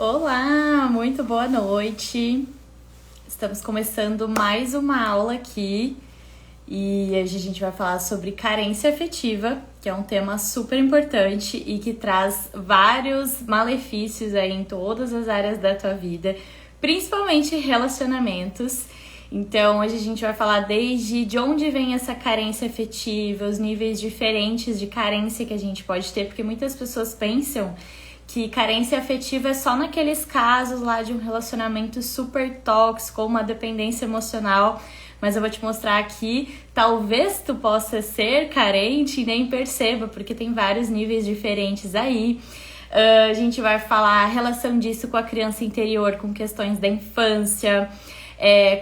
Olá, muito boa noite. Estamos começando mais uma aula aqui e hoje a gente vai falar sobre carência afetiva, que é um tema super importante e que traz vários malefícios aí em todas as áreas da tua vida, principalmente relacionamentos. Então, hoje a gente vai falar desde de onde vem essa carência afetiva, os níveis diferentes de carência que a gente pode ter, porque muitas pessoas pensam que carência afetiva é só naqueles casos lá de um relacionamento super tóxico ou uma dependência emocional, mas eu vou te mostrar aqui, talvez tu possa ser carente e nem perceba, porque tem vários níveis diferentes aí. A gente vai falar a relação disso com a criança interior, com questões da infância,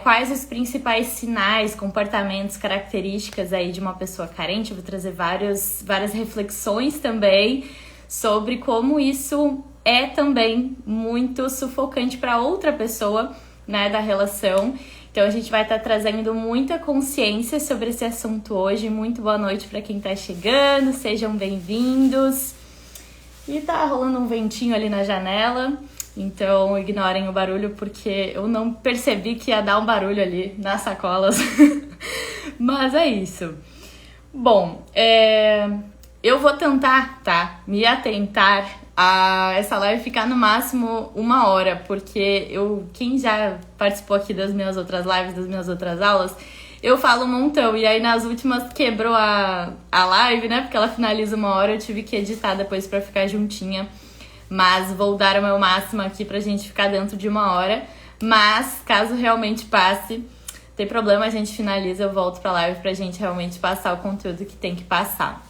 quais os principais sinais, comportamentos, características aí de uma pessoa carente. Eu vou trazer várias reflexões também sobre como isso é também muito sufocante para outra pessoa, né, da relação. Então a gente vai estar trazendo muita consciência sobre esse assunto hoje. Muito boa noite para quem está chegando, sejam bem-vindos. E tá rolando um ventinho ali na janela, então ignorem o barulho porque eu não percebi que ia dar um barulho ali nas sacolas. Mas é isso. Bom, eu vou tentar, me atentar a essa live ficar no máximo 1 hora, porque quem já participou aqui das minhas outras lives, das minhas outras aulas, eu falo um montão, e aí nas últimas quebrou a live, né, porque ela finaliza 1 hora, eu tive que editar depois pra ficar juntinha, mas vou dar o meu máximo aqui pra gente ficar dentro de 1 hora, mas caso realmente passe, tem problema, a gente finaliza, eu volto pra live pra gente realmente passar o conteúdo que tem que passar.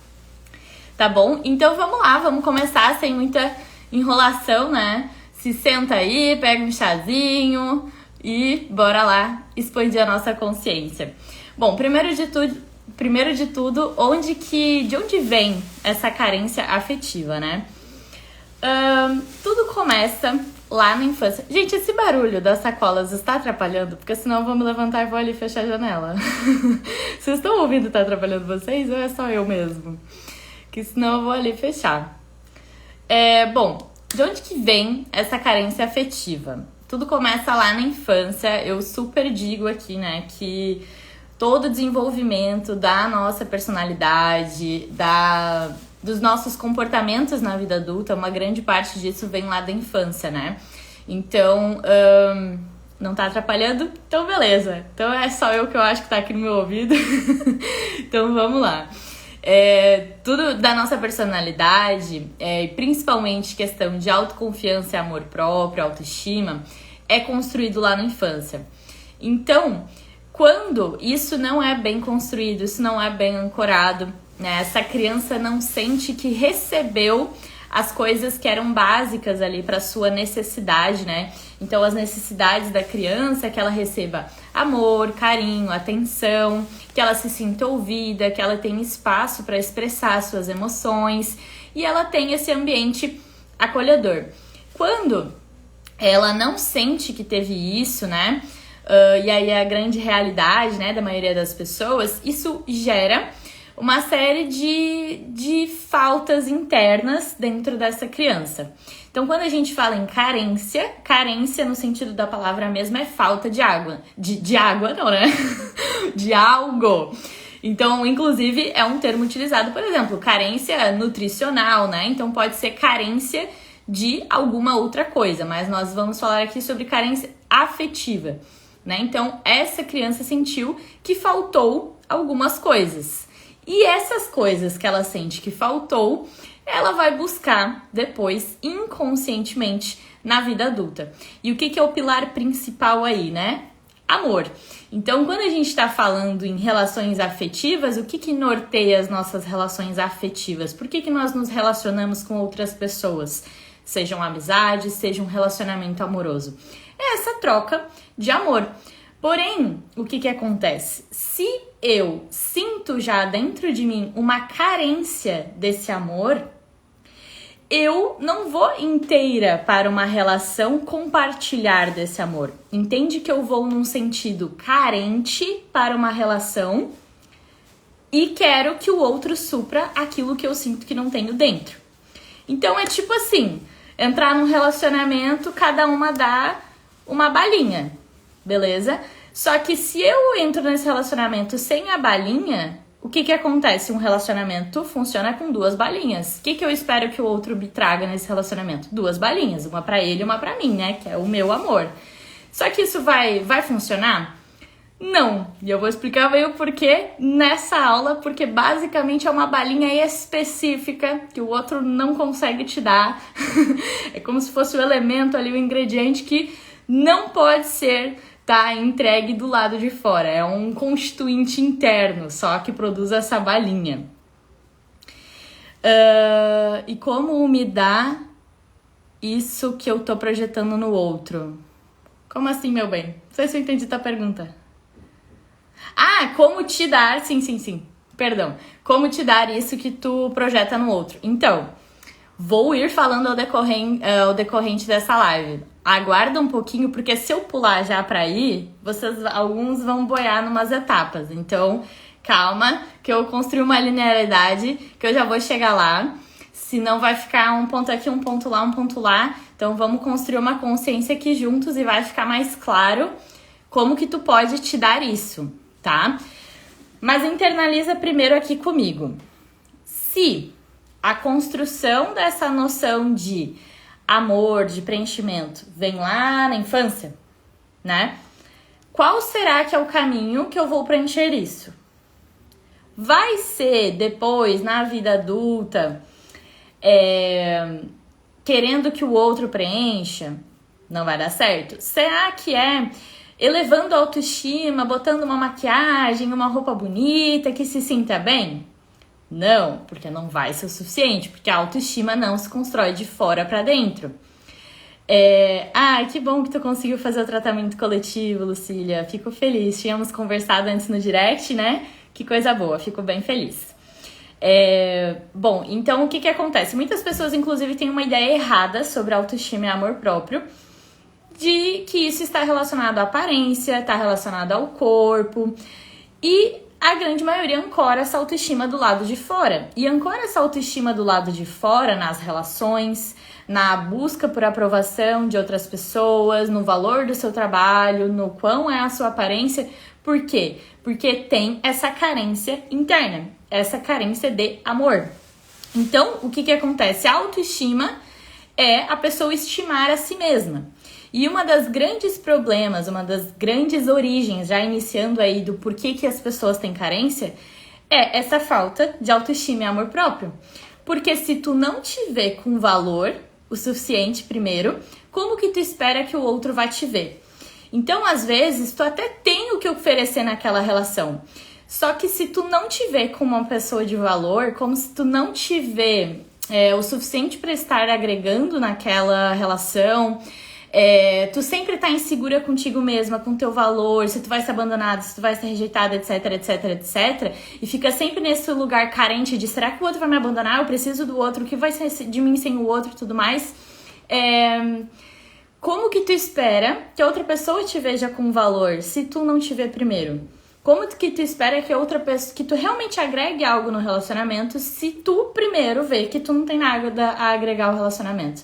Tá bom? Então vamos lá, vamos começar sem muita enrolação, né? Se senta aí, pega um chazinho e bora lá expandir a nossa consciência. Bom, primeiro de tudo, de onde vem essa carência afetiva, né? Tudo começa lá na infância. Gente, esse barulho das sacolas está atrapalhando? Porque senão eu vou me levantar e vou ali fechar a janela. Vocês estão ouvindo? Tá atrapalhando vocês ou é só eu mesmo? Que senão eu vou ali fechar. Bom, de onde que vem essa carência afetiva? Tudo começa lá na infância. Eu super digo aqui, né, que todo o desenvolvimento da nossa personalidade, dos nossos comportamentos na vida adulta, uma grande parte disso vem lá da infância, né? Então, não tá atrapalhando? Então, beleza. Então, é só eu que eu acho que tá aqui no meu ouvido. Então, vamos lá. Tudo da nossa personalidade, principalmente questão de autoconfiança e amor próprio, autoestima, é construído lá na infância. Então, quando isso não é bem construído, isso não é bem ancorado, né, essa criança não sente que recebeu as coisas que eram básicas ali para sua necessidade, né? Então, as necessidades da criança é que ela receba amor, carinho, atenção, que ela se sinta ouvida, que ela tenha espaço para expressar suas emoções e ela tenha esse ambiente acolhedor. Quando ela não sente que teve isso, né? E aí é a grande realidade, né, da maioria das pessoas, isso gera uma série de faltas internas dentro dessa criança. Então, quando a gente fala em carência no sentido da palavra mesmo é falta de água. De água não, né? De algo. Então, inclusive, é um termo utilizado, por exemplo, carência nutricional, né? Então, pode ser carência de alguma outra coisa, mas nós vamos falar aqui sobre carência afetiva, né? Então, essa criança sentiu que faltou algumas coisas. E essas coisas que ela sente que faltou, ela vai buscar depois, inconscientemente, na vida adulta. E o que é o pilar principal aí, né? Amor. Então, quando a gente está falando em relações afetivas, o que norteia as nossas relações afetivas? Por que nós nos relacionamos com outras pessoas? Sejam amizades, seja um relacionamento amoroso. É essa troca de amor. Porém, o que acontece? Se eu sinto já dentro de mim uma carência desse amor, eu não vou inteira para uma relação compartilhar desse amor. Entende que eu vou num sentido carente para uma relação e quero que o outro supra aquilo que eu sinto que não tenho dentro. Então é tipo assim, entrar num relacionamento, cada uma dá uma balinha, beleza? Só que se eu entro nesse relacionamento sem a balinha, o que acontece? Um relacionamento funciona com 2 balinhas. O que eu espero que o outro me traga nesse relacionamento? 2 balinhas, uma pra ele e uma pra mim, né? Que é o meu amor. Só que isso vai funcionar? Não. E eu vou explicar bem o porquê nessa aula, porque basicamente é uma balinha específica que o outro não consegue te dar. É como se fosse o elemento ali, o ingrediente que não pode ser entregue do lado de fora. É um constituinte interno, só que produz essa balinha. E como me dá isso que eu tô projetando no outro? Como assim, meu bem? Não sei se eu entendi tua pergunta. Como te dar... Sim. Perdão. Como te dar isso que tu projeta no outro. Então, vou ir falando ao decorrente dessa live. Aguarda um pouquinho, porque se eu pular já pra aí, alguns vão boiar numas etapas. Então, calma, que eu construí uma linearidade, que eu já vou chegar lá. Senão vai ficar um ponto aqui, um ponto lá, um ponto lá. Então, vamos construir uma consciência aqui juntos e vai ficar mais claro como que tu pode te dar isso, tá? Mas internaliza primeiro aqui comigo. Se a construção dessa noção de amor, de preenchimento, vem lá na infância, né? Qual será que é o caminho que eu vou preencher isso? Vai ser depois, na vida adulta, querendo que o outro preencha? Não vai dar certo. Será que é elevando a autoestima, botando uma maquiagem, uma roupa bonita, que se sinta bem? Não, porque não vai ser o suficiente, porque a autoestima não se constrói de fora pra dentro. Que bom que tu conseguiu fazer o tratamento coletivo, Lucília. Fico feliz. Tínhamos conversado antes no direct, né? Que coisa boa, fico bem feliz. Bom, então o que acontece? Muitas pessoas, inclusive, têm uma ideia errada sobre autoestima e amor próprio, de que isso está relacionado à aparência, está relacionado ao corpo, e a grande maioria ancora essa autoestima do lado de fora. E ancora essa autoestima do lado de fora nas relações, na busca por aprovação de outras pessoas, no valor do seu trabalho, no quão é a sua aparência. Por quê? Porque tem essa carência interna, essa carência de amor. Então, o que acontece? A autoestima é a pessoa estimar a si mesma. E uma das grandes problemas, uma das grandes origens, já iniciando aí do porquê que as pessoas têm carência, é essa falta de autoestima e amor próprio. Porque se tu não te vê com valor o suficiente primeiro, como que tu espera que o outro vai te ver? Então, às vezes, tu até tem o que oferecer naquela relação. Só que se tu não te vê como uma pessoa de valor, como se tu não te vê o suficiente para estar agregando naquela relação... tu sempre tá insegura contigo mesma, com teu valor, se tu vai ser abandonada, se tu vai ser rejeitada, etc, e fica sempre nesse lugar carente de será que o outro vai me abandonar? Eu preciso do outro, o que vai ser de mim sem o outro e tudo mais? Como que tu espera que a outra pessoa te veja com valor se tu não te vê primeiro? Como que tu espera que outra pessoa, que tu realmente agregue algo no relacionamento se tu primeiro vê que tu não tem nada a agregar ao relacionamento?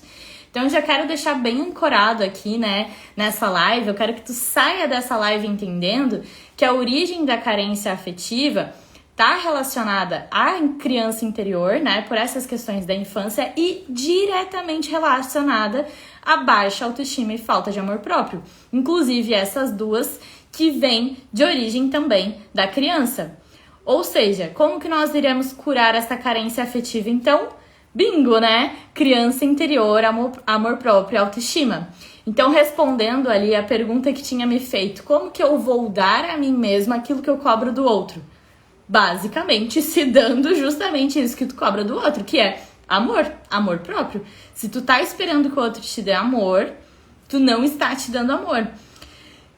Então, eu já quero deixar bem ancorado aqui, né, nessa live. Eu quero que tu saia dessa live entendendo que a origem da carência afetiva tá relacionada à criança interior, né, por essas questões da infância e diretamente relacionada à baixa autoestima e falta de amor próprio. Inclusive, essas duas que vêm de origem também da criança. Ou seja, como que nós iremos curar essa carência afetiva, então? Bingo, né? Criança interior, amor próprio, autoestima. Então, respondendo ali a pergunta que tinha me feito, como que eu vou dar a mim mesma aquilo que eu cobro do outro? Basicamente, se dando justamente isso que tu cobra do outro, que é amor próprio. Se tu tá esperando que o outro te dê amor, tu não está te dando amor.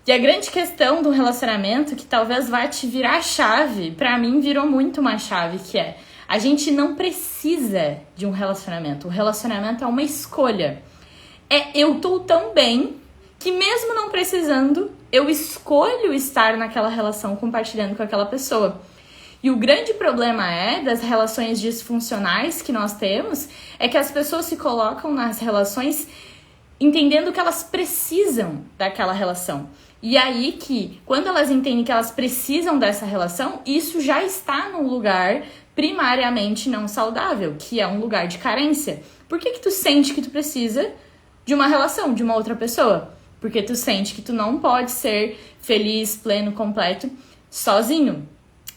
E a grande questão do relacionamento, que talvez vai te virar a chave, pra mim virou muito uma chave, que é: a gente não precisa de um relacionamento. O relacionamento é uma escolha. Eu tô tão bem que mesmo não precisando, eu escolho estar naquela relação compartilhando com aquela pessoa. E o grande problema das relações disfuncionais que nós temos é que as pessoas se colocam nas relações entendendo que elas precisam daquela relação. E aí que, quando elas entendem que elas precisam dessa relação, isso já está num lugar primariamente não saudável, que é um lugar de carência. Por que tu sente que tu precisa de uma relação, de uma outra pessoa? Porque tu sente que tu não pode ser feliz, pleno, completo, sozinho.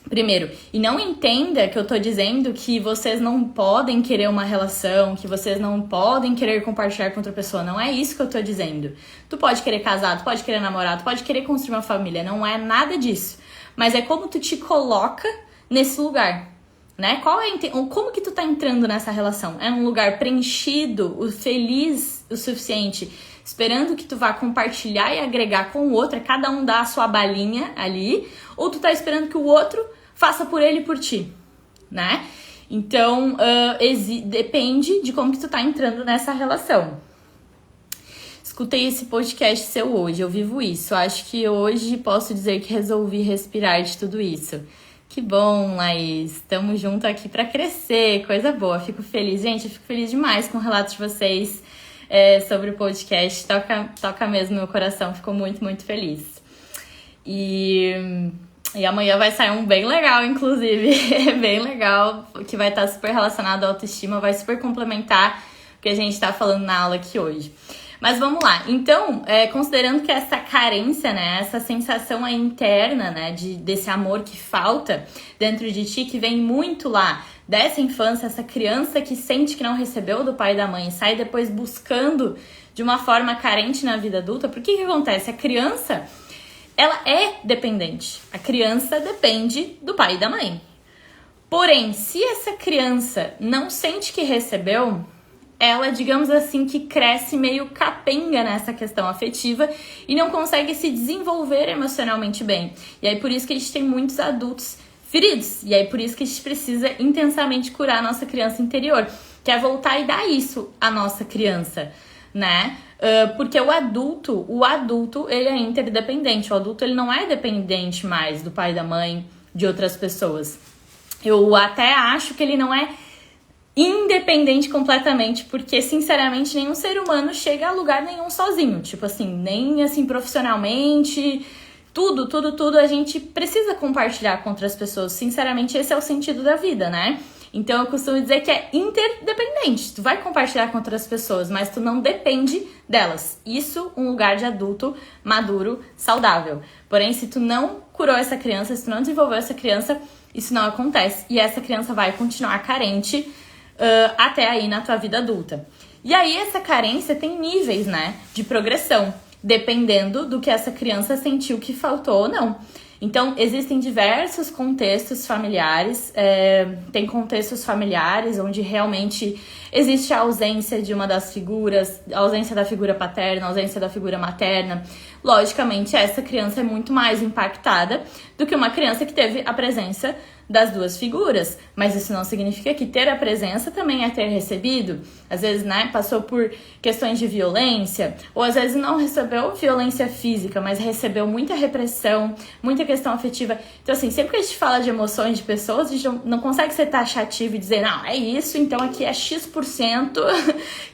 Primeiro, e não entenda que eu tô dizendo que vocês não podem querer uma relação, que vocês não podem querer compartilhar com outra pessoa. Não é isso que eu tô dizendo. Tu pode querer casar, tu pode querer namorar, tu pode querer construir uma família. Não é nada disso. Mas é como tu te coloca nesse lugar, né? Como que tu tá entrando nessa relação? É um lugar preenchido, feliz o suficiente, esperando que tu vá compartilhar e agregar com o outro, cada um dá a sua balinha ali, ou tu tá esperando que o outro faça por ele e por ti, né? Então, depende de como que tu tá entrando nessa relação. Escutei esse podcast seu hoje, eu vivo isso. Acho que hoje posso dizer que resolvi respirar de tudo isso. Que bom, Laís. Tamo junto aqui pra crescer, coisa boa. Fico feliz. Gente, eu fico feliz demais com o relato de vocês sobre o podcast. Toca mesmo meu coração, fico muito, muito feliz. E amanhã vai sair um bem legal, inclusive, bem legal, que vai estar super relacionado à autoestima, vai super complementar o que a gente tá falando na aula aqui hoje. Mas vamos lá. Então, considerando que essa carência, né, essa sensação aí interna, né, desse amor que falta dentro de ti, que vem muito lá dessa infância, essa criança que sente que não recebeu do pai e da mãe, sai depois buscando de uma forma carente na vida adulta, por que acontece? A criança, ela é dependente. A criança depende do pai e da mãe. Porém, se essa criança não sente que recebeu, ela, digamos assim, que cresce meio capenga nessa questão afetiva e não consegue se desenvolver emocionalmente bem. E aí por isso que a gente tem muitos adultos feridos. E aí por isso que a gente precisa intensamente curar a nossa criança interior, que é voltar e dar isso à nossa criança, né? Porque o adulto, ele é interdependente. O adulto, ele não é dependente mais do pai e da mãe, de outras pessoas. Eu até acho que ele não é independente completamente, porque, sinceramente, nenhum ser humano chega a lugar nenhum sozinho. Tipo assim, nem assim profissionalmente, tudo a gente precisa compartilhar com outras pessoas. Sinceramente, esse é o sentido da vida, né? Então, eu costumo dizer que é interdependente. Tu vai compartilhar com outras pessoas, mas tu não depende delas. Isso, um lugar de adulto maduro, saudável. Porém, se tu não curou essa criança, se tu não desenvolveu essa criança, isso não acontece. E essa criança vai continuar carente até aí na tua vida adulta. E aí essa carência tem níveis, né, de progressão, dependendo do que essa criança sentiu que faltou ou não. Então, existem diversos contextos familiares, tem contextos familiares onde realmente existe a ausência de uma das figuras, a ausência da figura paterna, a ausência da figura materna. Logicamente, essa criança é muito mais impactada do que uma criança que teve a presença das duas figuras, mas isso não significa que ter a presença também é ter recebido. Às vezes, né, passou por questões de violência, ou às vezes não recebeu violência física, mas recebeu muita repressão, muita questão afetiva. Então, assim, sempre que a gente fala de emoções de pessoas, a gente não consegue ser taxativo e dizer, não, é isso, então aqui é X%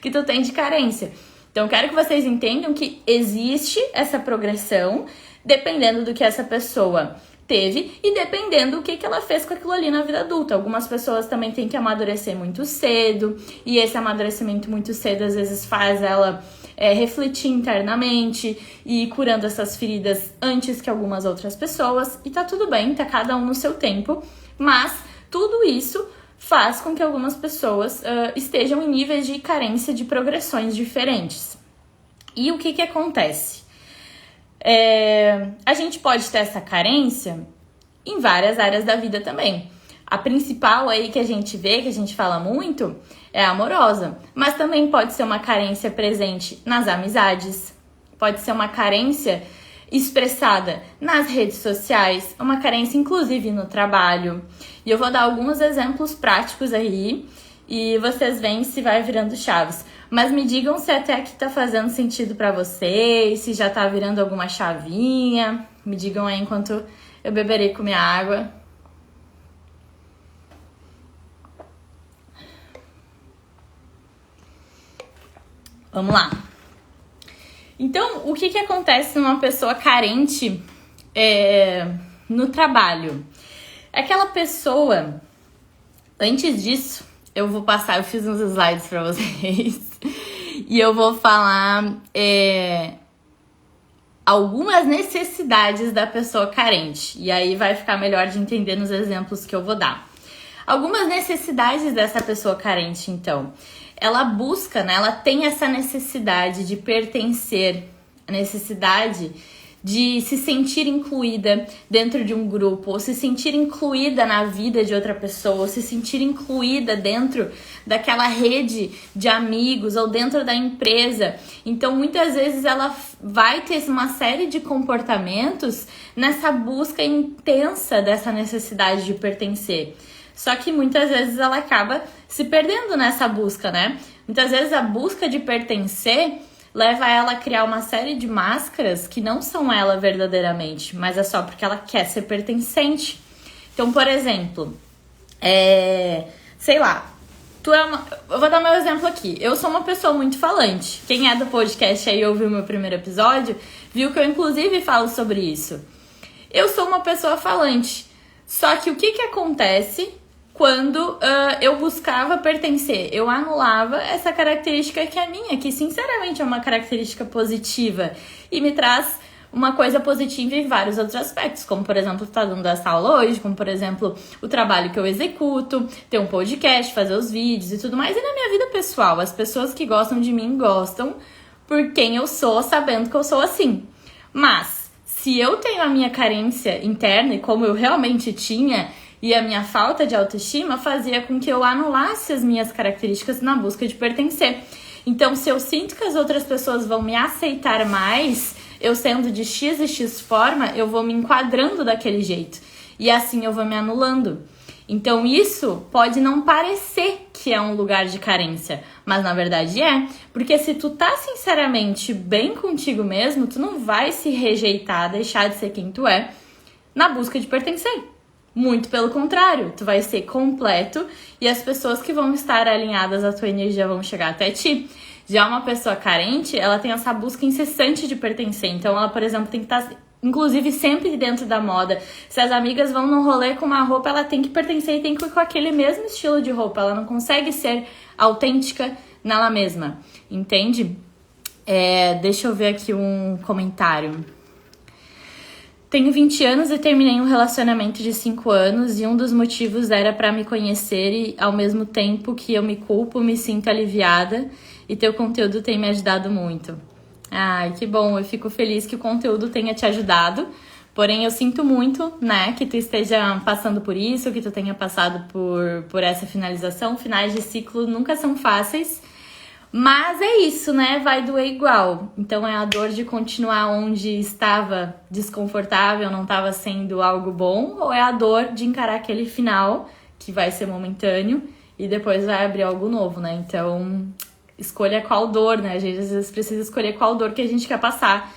que tu tem de carência. Então, quero que vocês entendam que existe essa progressão, dependendo do que essa pessoa teve e dependendo do que ela fez com aquilo ali na vida adulta. Algumas pessoas também têm que amadurecer muito cedo, e esse amadurecimento muito cedo às vezes faz ela refletir internamente e ir curando essas feridas antes que algumas outras pessoas, e tá tudo bem, tá cada um no seu tempo, mas tudo isso faz com que algumas pessoas estejam em níveis de carência de progressões diferentes. E o que acontece? A gente pode ter essa carência em várias áreas da vida também. A principal aí que a gente vê, que a gente fala muito, é a amorosa. Mas também pode ser uma carência presente nas amizades, pode ser uma carência expressada nas redes sociais, uma carência inclusive no trabalho. E eu vou dar alguns exemplos práticos aí e vocês veem se vai virando chaves. Mas me digam se até aqui tá fazendo sentido pra vocês, se já tá virando alguma chavinha. Me digam aí enquanto eu beberei com minha água. Vamos lá. Então, o que acontece numa pessoa carente no trabalho? Aquela pessoa, antes disso, eu fiz uns slides pra vocês e eu vou falar algumas necessidades da pessoa carente. E aí vai ficar melhor de entender nos exemplos que eu vou dar. Algumas necessidades dessa pessoa carente, então. Ela busca, né? Ela tem essa necessidade de pertencer, a necessidade de se sentir incluída dentro de um grupo, ou se sentir incluída na vida de outra pessoa, ou se sentir incluída dentro daquela rede de amigos ou dentro da empresa. Então, muitas vezes ela vai ter uma série de comportamentos nessa busca intensa dessa necessidade de pertencer. Só que muitas vezes ela acaba se perdendo nessa busca, né? Muitas vezes a busca de pertencer leva ela a criar uma série de máscaras que não são ela verdadeiramente, mas é só porque ela quer ser pertencente. Então, por exemplo, sei lá, eu vou dar meu exemplo aqui. Eu sou uma pessoa muito falante. Quem é do podcast aí ouviu meu primeiro episódio, viu que eu inclusive falo sobre isso. Eu sou uma pessoa falante. Só que o que acontece quando eu buscava pertencer? Eu anulava essa característica que é minha, que sinceramente é uma característica positiva e me traz uma coisa positiva em vários outros aspectos, como por exemplo, estar dando essa aula hoje, como por exemplo, o trabalho que eu executo, ter um podcast, fazer os vídeos e tudo mais. E na minha vida pessoal, as pessoas que gostam de mim gostam por quem eu sou, sabendo que eu sou assim. Mas se eu tenho a minha carência interna, e como eu realmente tinha, e a minha falta de autoestima fazia com que eu anulasse as minhas características na busca de pertencer. Então, se eu sinto que as outras pessoas vão me aceitar mais, eu sendo de X e X forma, eu vou me enquadrando daquele jeito. E assim eu vou me anulando. Então, isso pode não parecer que é um lugar de carência, mas na verdade é. Porque se tu tá sinceramente bem contigo mesmo, tu não vai se rejeitar, deixar de ser quem tu é, na busca de pertencer. Muito pelo contrário, tu vai ser completo e as pessoas que vão estar alinhadas à tua energia vão chegar até ti. Já uma pessoa carente, ela tem essa busca incessante de pertencer. Então ela, por exemplo, tem que estar, inclusive, sempre dentro da moda. Se as amigas vão num rolê com uma roupa, ela tem que pertencer e tem que ir com aquele mesmo estilo de roupa. Ela não consegue ser autêntica nela mesma, entende? Deixa eu ver aqui um comentário. Tenho 20 anos e terminei um relacionamento de 5 anos e um dos motivos era pra me conhecer e ao mesmo tempo que eu me culpo, me sinto aliviada e teu conteúdo tem me ajudado muito. Ai, que bom, eu fico feliz que o conteúdo tenha te ajudado, porém eu sinto muito, né, que tu esteja passando por isso, que tu tenha passado por essa finalização. Finais de ciclo nunca são fáceis. Mas é isso, né? Vai doer igual. Então é a dor de continuar onde estava desconfortável, não estava sendo algo bom, ou é a dor de encarar aquele final, que vai ser momentâneo, e depois vai abrir algo novo, né? Então, escolha qual dor, né? A gente às vezes precisa escolher qual dor que a gente quer passar.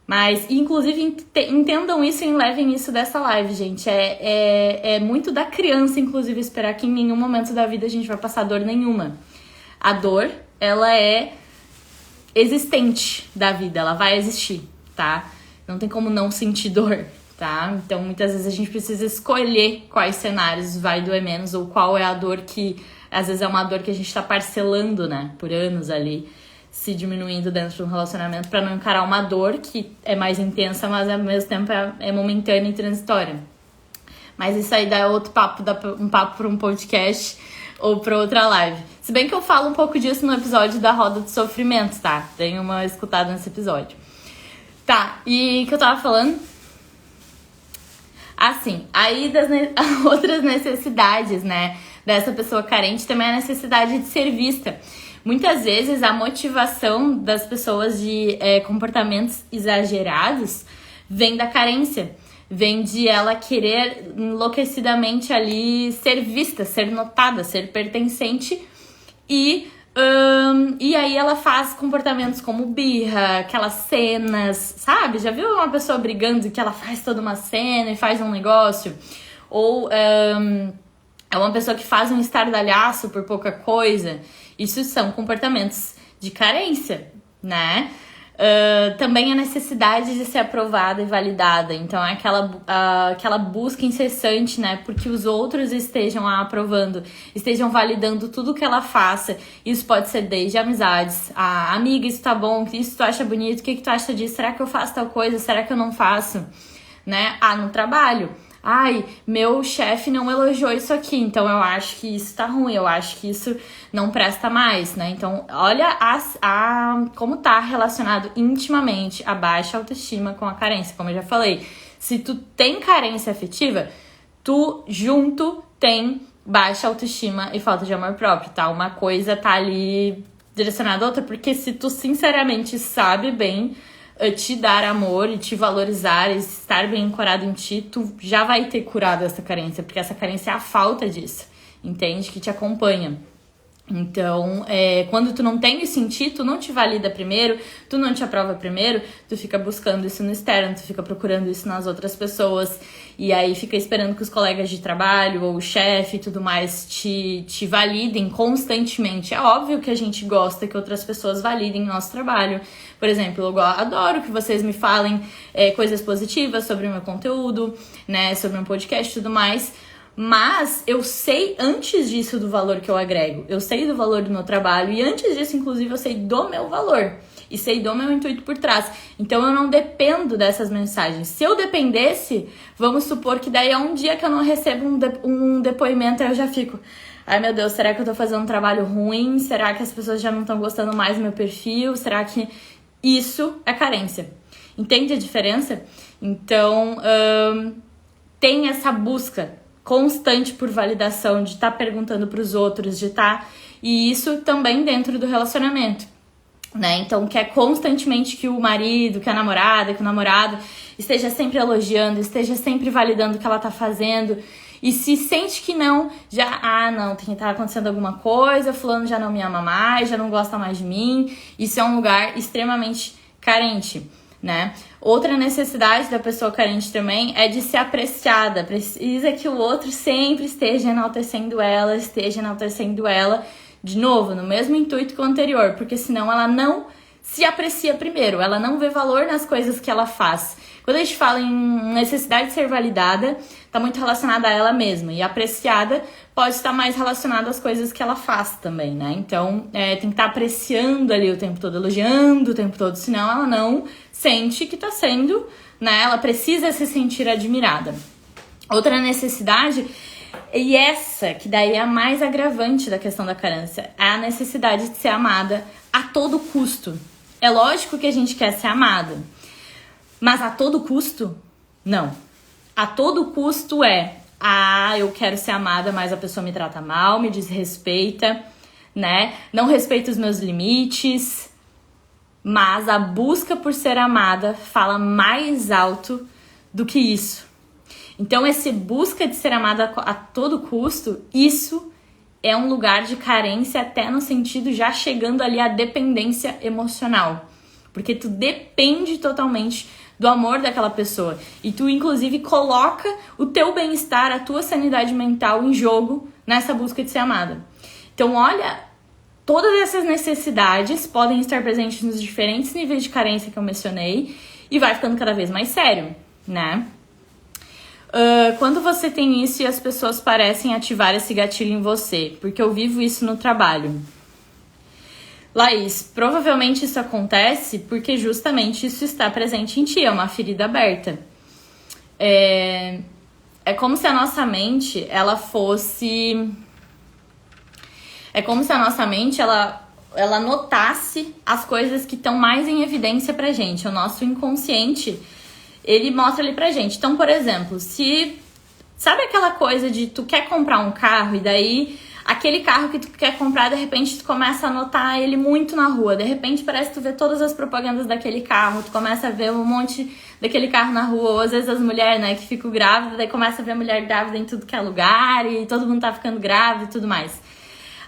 Mas, inclusive, entendam isso e levem isso dessa live, gente. É muito da criança, inclusive, esperar que em nenhum momento da vida a gente vai passar dor nenhuma. A dor, ela é existente da vida, ela vai existir, tá? Não tem como não sentir dor, tá? Então, muitas vezes a gente precisa escolher quais cenários vai doer menos ou qual é a dor que, às vezes, é uma dor que a gente tá parcelando, né? Por anos ali, se diminuindo dentro de um relacionamento pra não encarar uma dor que é mais intensa, mas ao mesmo tempo é momentânea e transitória. Mas isso aí dá outro papo, dá um papo pra um podcast ou pra outra live. Se bem que eu falo um pouco disso no episódio da Roda de Sofrimento, tá? Tem uma escutada nesse episódio. Tá, e o que eu tava falando? Assim, aí das outras necessidades, né, dessa pessoa carente também é a necessidade de ser vista. Muitas vezes a motivação das pessoas de comportamentos exagerados vem da carência. Vem de ela querer enlouquecidamente ali ser vista, ser notada, ser pertencente. E aí ela faz comportamentos como birra, aquelas cenas, sabe? Já viu uma pessoa brigando que ela faz toda uma cena e faz um negócio? Ou é uma pessoa que faz um estardalhaço por pouca coisa? Isso são comportamentos de carência, né? Também a necessidade de ser aprovada e validada. Então, é aquela busca incessante, né? Porque os outros estejam a aprovando, estejam validando tudo que ela faça. Isso pode ser desde amizades. Amiga, isso tá bom, isso tu acha bonito, o que tu acha disso? Será que eu faço tal coisa? Será que eu não faço? Né? No trabalho. Ai, meu chefe não elogiou isso aqui, então eu acho que isso tá ruim, eu acho que isso não presta mais, né? Então, olha como tá relacionado intimamente a baixa autoestima com a carência, como eu já falei. Se tu tem carência afetiva, tu junto tem baixa autoestima e falta de amor próprio, tá? Uma coisa tá ali direcionada a outra, porque se tu sinceramente sabe bem te dar amor e te valorizar e estar bem ancorado em ti, tu já vai ter curado essa carência, porque essa carência é a falta disso, entende? Que te acompanha. Então, quando tu não tem isso em ti, tu não te valida primeiro, tu não te aprova primeiro, tu fica buscando isso no externo, tu fica procurando isso nas outras pessoas, e aí fica esperando que os colegas de trabalho ou o chefe e tudo mais te validem constantemente. É óbvio que a gente gosta que outras pessoas validem o nosso trabalho. Por exemplo, eu adoro que vocês me falem coisas positivas sobre o meu conteúdo, né, sobre o meu podcast e tudo mais. Mas eu sei antes disso do valor que eu agrego. Eu sei do valor do meu trabalho e antes disso, inclusive, eu sei do meu valor. E sei do meu intuito por trás. Então eu não dependo dessas mensagens. Se eu dependesse, vamos supor que daí é um dia que eu não recebo um depoimento e eu já fico... Ai, meu Deus, será que eu tô fazendo um trabalho ruim? Será que as pessoas já não estão gostando mais do meu perfil? Será que... Isso é carência. Entende a diferença? Então, tem essa busca constante por validação, de estar perguntando para os outros, de estar... E isso também dentro do relacionamento, né? Então, quer constantemente que o marido, que a namorada, que o namorado esteja sempre elogiando, esteja sempre validando o que ela tá fazendo. E se sente que não, não, tem que estar acontecendo alguma coisa, fulano já não me ama mais, já não gosta mais de mim. Isso é um lugar extremamente carente, né? Outra necessidade da pessoa carente também é de ser apreciada. Precisa que o outro sempre esteja enaltecendo ela, de novo, no mesmo intuito que o anterior, porque senão ela não se aprecia primeiro, ela não vê valor nas coisas que ela faz. Quando a gente fala em necessidade de ser validada, está muito relacionada a ela mesma. E apreciada pode estar mais relacionada às coisas que ela faz também, né? Então, tem que estar apreciando ali o tempo todo, elogiando o tempo todo, senão ela não sente que está sendo, né? Ela precisa se sentir admirada. Outra necessidade, e essa que daí é a mais agravante da questão da carência, é a necessidade de ser amada a todo custo. É lógico que a gente quer ser amada, mas a todo custo, não. A todo custo eu quero ser amada, mas a pessoa me trata mal, me desrespeita, né? Não respeita os meus limites. Mas a busca por ser amada fala mais alto do que isso. Então, essa busca de ser amada a todo custo, isso é um lugar de carência até no sentido já chegando ali à dependência emocional. Porque tu depende totalmente do amor daquela pessoa. E tu, inclusive, coloca o teu bem-estar, a tua sanidade mental em jogo nessa busca de ser amada. Então, olha, todas essas necessidades podem estar presentes nos diferentes níveis de carência que eu mencionei e vai ficando cada vez mais sério, né? Quando você tem isso e as pessoas parecem ativar esse gatilho em você, porque eu vivo isso no trabalho. Laís, provavelmente isso acontece porque justamente isso está presente em ti, é uma ferida aberta. É como se a nossa mente, ela fosse... É como se a nossa mente, ela notasse as coisas que estão mais em evidência pra gente. O nosso inconsciente, ele mostra ali pra gente. Então, por exemplo, sabe aquela coisa de tu quer comprar um carro e daí aquele carro que tu quer comprar, de repente tu começa a notar ele muito na rua. De repente parece que tu vê todas as propagandas daquele carro, tu começa a ver um monte daquele carro na rua. Ou às vezes as mulheres, né, que ficam grávidas, daí começa a ver mulher grávida em tudo que é lugar e todo mundo tá ficando grávida e tudo mais.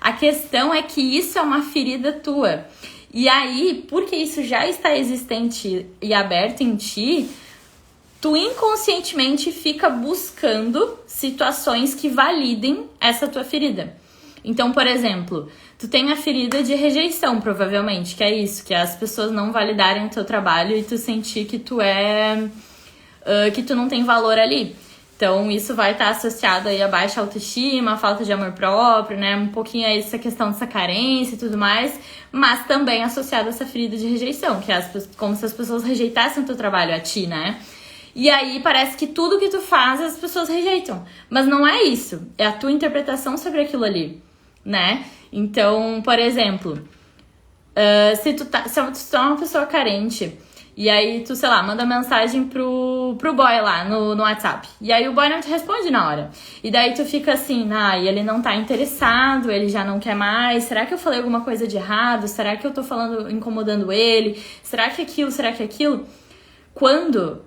A questão é que isso é uma ferida tua. E aí, porque isso já está existente e aberto em ti, tu inconscientemente fica buscando situações que validem essa tua ferida. Então, por exemplo, Tu tem a ferida de rejeição, provavelmente, que é isso, que é as pessoas não validarem o teu trabalho e tu sentir que tu que tu não tem valor ali. Então, isso vai estar associado aí a baixa autoestima, a falta de amor próprio, né? Um pouquinho a essa questão dessa carência e tudo mais, mas também associado a essa ferida de rejeição, que é como se as pessoas rejeitassem o teu trabalho, a ti, né? E aí parece que tudo que tu faz as pessoas rejeitam. Mas não é isso. É a tua interpretação sobre aquilo ali, né? Então, por exemplo, se tu é uma pessoa carente e aí tu, sei lá, manda mensagem pro boy lá no WhatsApp. E aí o boy não te responde na hora. E daí tu fica assim, ele não tá interessado, ele já não quer mais. Será que eu falei alguma coisa de errado? Será que eu tô incomodando ele? Será que aquilo? Será que aquilo? Quando...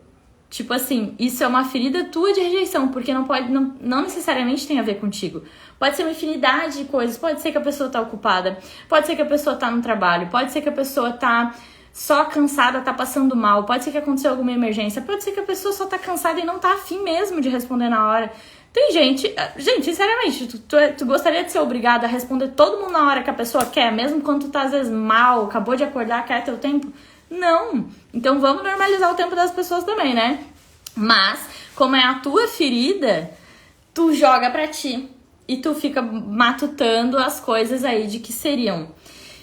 Tipo assim, isso é uma ferida tua de rejeição, porque não necessariamente tem a ver contigo. Pode ser uma infinidade de coisas, pode ser que a pessoa tá ocupada, pode ser que a pessoa tá no trabalho, pode ser que a pessoa tá só cansada, tá passando mal, pode ser que aconteceu alguma emergência, pode ser que a pessoa só tá cansada e não tá afim mesmo de responder na hora. Tem gente, sinceramente, tu gostaria de ser obrigada a responder todo mundo na hora que a pessoa quer, mesmo quando tu tá às vezes mal, acabou de acordar, quer teu tempo? Não. Então vamos normalizar o tempo das pessoas também, né? Mas, como é a tua ferida, tu joga pra ti. E tu fica matutando as coisas aí de que seriam.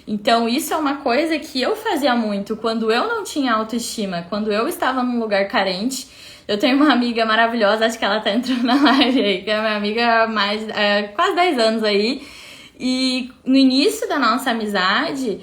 Então, isso é uma coisa que eu fazia muito quando eu não tinha autoestima, quando eu estava num lugar carente. Eu tenho uma amiga maravilhosa, acho que ela tá entrando na live aí, que é minha amiga há quase 10 anos aí. E no início da nossa amizade...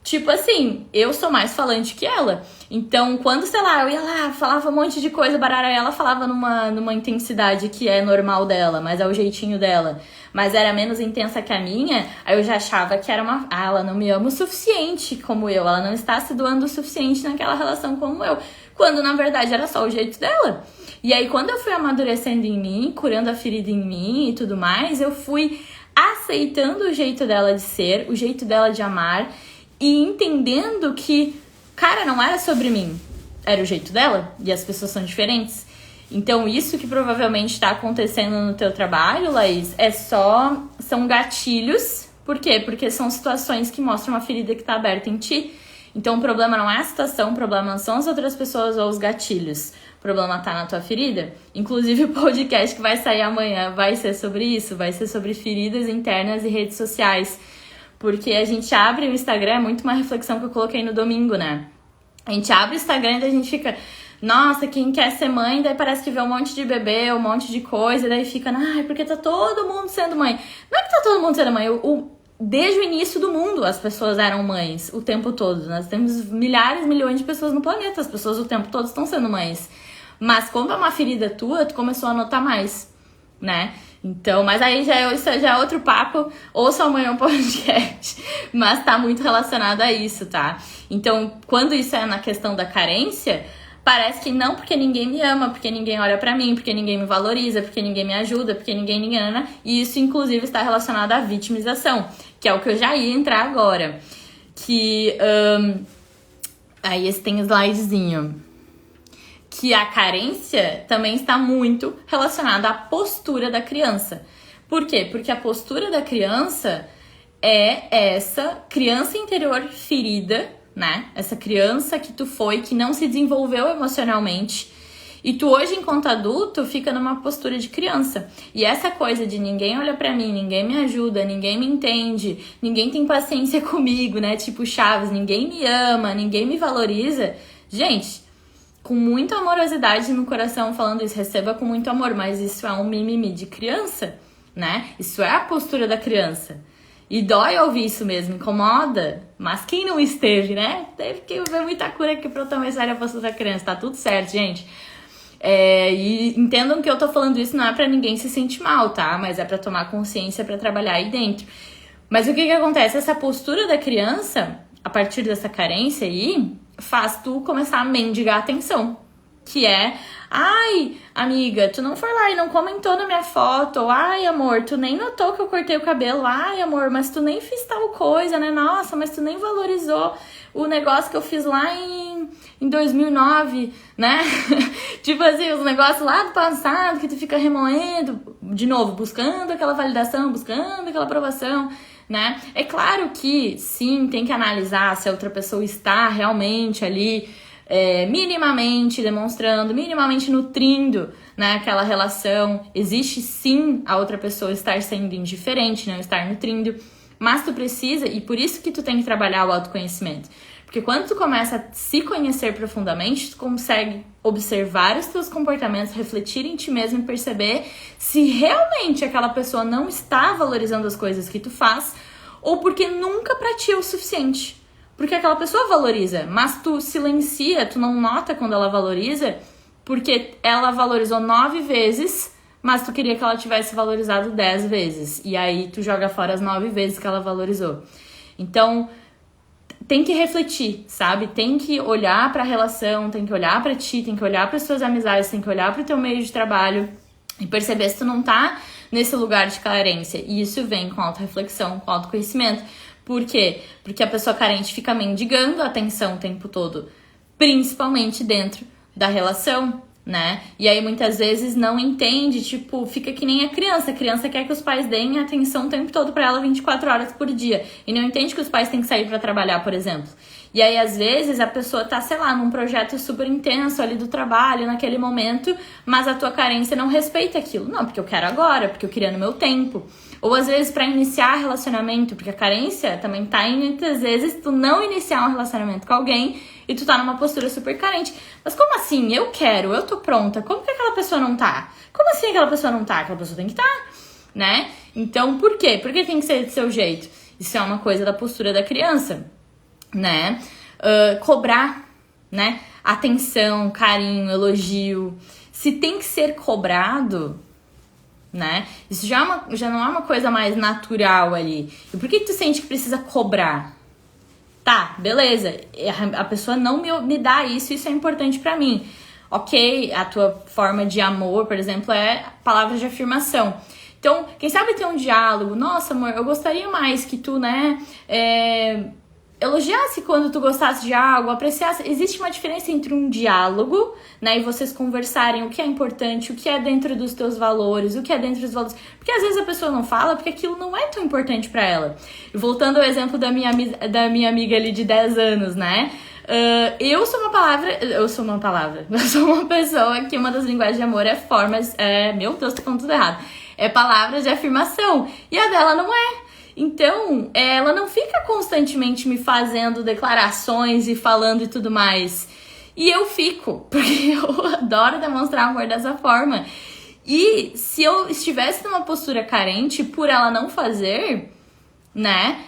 Tipo assim, eu sou mais falante que ela. Então, quando, sei lá, eu ia lá, falava um monte de coisa, barara, ela falava numa intensidade que é normal dela, mas é o jeitinho dela. Mas era menos intensa que a minha, aí eu já achava que era ela não me ama o suficiente como eu, ela não está se doando o suficiente naquela relação como eu. Quando, na verdade, era só o jeito dela. E aí, quando eu fui amadurecendo em mim, curando a ferida em mim e tudo mais, eu fui aceitando o jeito dela de ser, o jeito dela de amar, e entendendo que, cara, não era sobre mim, era o jeito dela, e as pessoas são diferentes. Então isso que provavelmente está acontecendo no teu trabalho, Laís, são gatilhos. Por quê? Porque são situações que mostram uma ferida que está aberta em ti. Então o problema não é a situação, o problema não são as outras pessoas ou os gatilhos. O problema tá na tua ferida. Inclusive o podcast que vai sair amanhã vai ser sobre isso, vai ser sobre feridas internas e redes sociais. Porque a gente abre o Instagram, é muito uma reflexão que eu coloquei no domingo, né? A gente abre o Instagram e a gente fica... Nossa, quem quer ser mãe, daí parece que vê um monte de bebê, um monte de coisa, daí fica... porque tá todo mundo sendo mãe. Não é que tá todo mundo sendo mãe, desde o início do mundo as pessoas eram mães, o tempo todo. Nós temos milhares, milhões de pessoas no planeta, as pessoas o tempo todo estão sendo mães. Mas como é uma ferida tua, tu começou a notar mais, né? Então, mas aí isso já é outro papo, ouça amanhã um podcast, mas tá muito relacionado a isso, tá? Então, quando isso é na questão da carência, parece que não porque ninguém me ama, porque ninguém olha pra mim, porque ninguém me valoriza, porque ninguém me ajuda, porque ninguém me engana, e isso inclusive está relacionado à vitimização, que é o que eu já ia entrar agora, que aí esse tem slidezinho. Que a carência também está muito relacionada à postura da criança. Por quê? Porque a postura da criança é essa criança interior ferida, né? Essa criança que tu foi, que não se desenvolveu emocionalmente. E tu hoje, enquanto adulto, fica numa postura de criança. E essa coisa de ninguém olha pra mim, ninguém me ajuda, ninguém me entende, ninguém tem paciência comigo, né? Tipo Chaves, ninguém me ama, ninguém me valoriza. Gente... com muita amorosidade no coração falando isso, receba com muito amor, mas isso é um mimimi de criança, né? Isso é a postura da criança. E dói ouvir isso mesmo, incomoda, mas quem não esteve, né? Teve que ver muita cura aqui pra eu tomar a postura da criança, tá tudo certo, gente. E entendam que eu tô falando isso não é pra ninguém se sentir mal, tá? Mas é pra tomar consciência, pra trabalhar aí dentro. Mas o que acontece? Essa postura da criança, a partir dessa carência aí, faz tu começar a mendigar atenção. Que é, ai, amiga, tu não foi lá e não comentou na minha foto. Ou, ai, amor, tu nem notou que eu cortei o cabelo. Ai, amor, mas tu nem fiz tal coisa, né? Nossa, mas tu nem valorizou o negócio que eu fiz lá em 2009, né? Tipo assim, os negócios lá do passado que tu fica remoendo. De novo, buscando aquela validação, buscando aquela aprovação. né? É claro que, sim, tem que analisar se a outra pessoa está realmente ali minimamente demonstrando, minimamente nutrindo, né, aquela relação. Existe, sim, a outra pessoa estar sendo indiferente, não estar nutrindo, mas tu precisa, e por isso que tu tem que trabalhar o autoconhecimento. Porque quando tu começa a se conhecer profundamente, tu consegue observar os teus comportamentos, refletir em ti mesmo e perceber se realmente aquela pessoa não está valorizando as coisas que tu faz ou porque nunca pra ti é o suficiente. Porque aquela pessoa valoriza, mas tu silencia, tu não nota quando ela valoriza, porque ela valorizou 9 vezes, mas tu queria que ela tivesse valorizado 10 vezes. E aí tu joga fora as 9 vezes que ela valorizou. Então, tem que refletir, sabe? Tem que olhar pra relação, tem que olhar pra ti, tem que olhar pras tuas amizades, tem que olhar pro teu meio de trabalho e perceber se tu não tá nesse lugar de carência. E isso vem com autorreflexão, com autoconhecimento. Por quê? Porque a pessoa carente fica mendigando a atenção o tempo todo, principalmente dentro da relação, né? E aí muitas vezes não entende, tipo, fica que nem a criança. A criança quer que os pais deem atenção o tempo todo pra ela 24 horas por dia. E não entende que os pais têm que sair pra trabalhar, por exemplo. E aí, às vezes, a pessoa tá, sei lá, num projeto super intenso ali do trabalho, naquele momento, mas a tua carência não respeita aquilo. Não, porque eu quero agora, porque eu queria no meu tempo. Ou às vezes pra iniciar relacionamento, porque a carência também tá em muitas vezes tu não iniciar um relacionamento com alguém e tu tá numa postura super carente. Mas como assim? Eu quero, eu tô pronta. Como que aquela pessoa não tá? Como assim aquela pessoa não tá? Aquela pessoa tem que estar, né? Então, por quê? Por que tem que ser do seu jeito? Isso é uma coisa da postura da criança, né? Cobrar, né? Atenção, carinho, elogio. Se tem que ser cobrado, né? Isso já não é uma coisa mais natural ali. E por que tu sente que precisa cobrar? Tá, beleza. A pessoa não me dá isso é importante pra mim. Ok, a tua forma de amor, por exemplo, é palavras de afirmação. Então, quem sabe ter um diálogo. Nossa, amor, eu gostaria mais que tu, né, elogiasse quando tu gostasse de algo, apreciasse. Existe uma diferença entre um diálogo, né, e vocês conversarem o que é importante, o que é dentro dos teus valores, o que é dentro dos valores. Porque às vezes a pessoa não fala porque aquilo não é tão importante pra ela. E voltando ao exemplo da minha amiga ali de 10 anos, né? Eu sou uma pessoa que uma das linguagens de amor é formas, meu Deus, tô falando tudo errado. É palavras de afirmação. E a dela não é. Então, ela não fica constantemente me fazendo declarações e falando e tudo mais. E eu fico, porque eu adoro demonstrar amor dessa forma. E se eu estivesse numa postura carente por ela não fazer, né,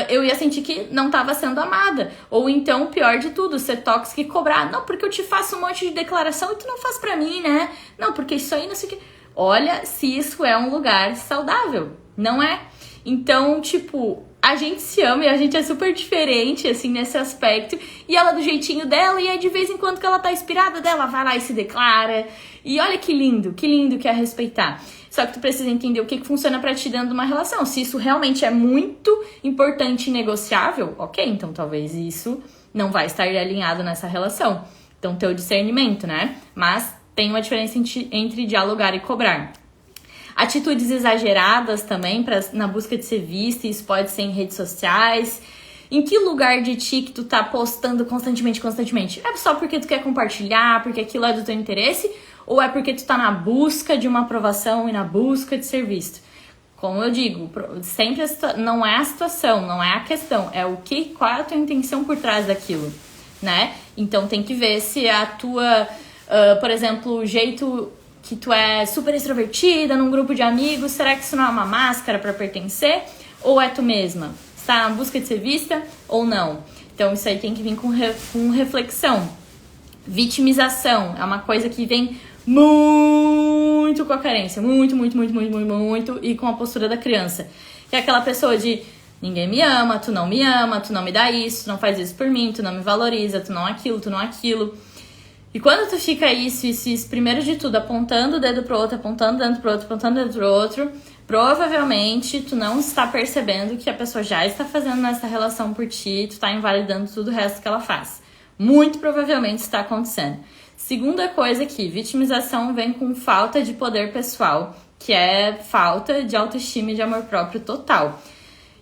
eu ia sentir que não estava sendo amada. Ou então, pior de tudo, ser tóxica e cobrar. Não, porque eu te faço um monte de declaração e tu não faz pra mim, né? Não, porque isso aí não sei o que. Olha se isso é um lugar saudável. Não é? Então, tipo, a gente se ama e a gente é super diferente, assim, nesse aspecto. E ela do jeitinho dela, e aí de vez em quando que ela tá inspirada dela, vai lá e se declara. E olha que lindo que é respeitar. Só que tu precisa entender o que funciona pra ti dentro de uma relação. Se isso realmente é muito importante e negociável, ok, então talvez isso não vai estar alinhado nessa relação. Então, ter o discernimento, né? Mas tem uma diferença entre dialogar e cobrar. Atitudes exageradas também na busca de ser vista, isso pode ser em redes sociais. Em que lugar de ti que tu tá postando constantemente? É só porque tu quer compartilhar, porque aquilo é do teu interesse? Ou é porque tu tá na busca de uma aprovação e na busca de ser visto? Como eu digo, sempre não é a situação, não é a questão, é qual é a tua intenção por trás daquilo, né? Então tem que ver se a tua, por exemplo, o jeito que tu é super extrovertida num grupo de amigos, será que isso não é uma máscara pra pertencer? Ou é tu mesma? Está na busca de ser vista ou não? Então isso aí tem que vir com reflexão. Vitimização é uma coisa que vem muito com a carência, muito, e com a postura da criança. Que é aquela pessoa de ninguém me ama, tu não me dá isso, tu não faz isso por mim, tu não me valoriza, tu não aquilo. E quando tu fica isso, primeiro de tudo, apontando o dedo pro outro, apontando o dedo pro outro, provavelmente tu não está percebendo que a pessoa já está fazendo essa relação por ti, tu tá invalidando tudo o resto que ela faz. Muito provavelmente está acontecendo. Segunda coisa aqui, vitimização vem com falta de poder pessoal, que é falta de autoestima e de amor próprio total.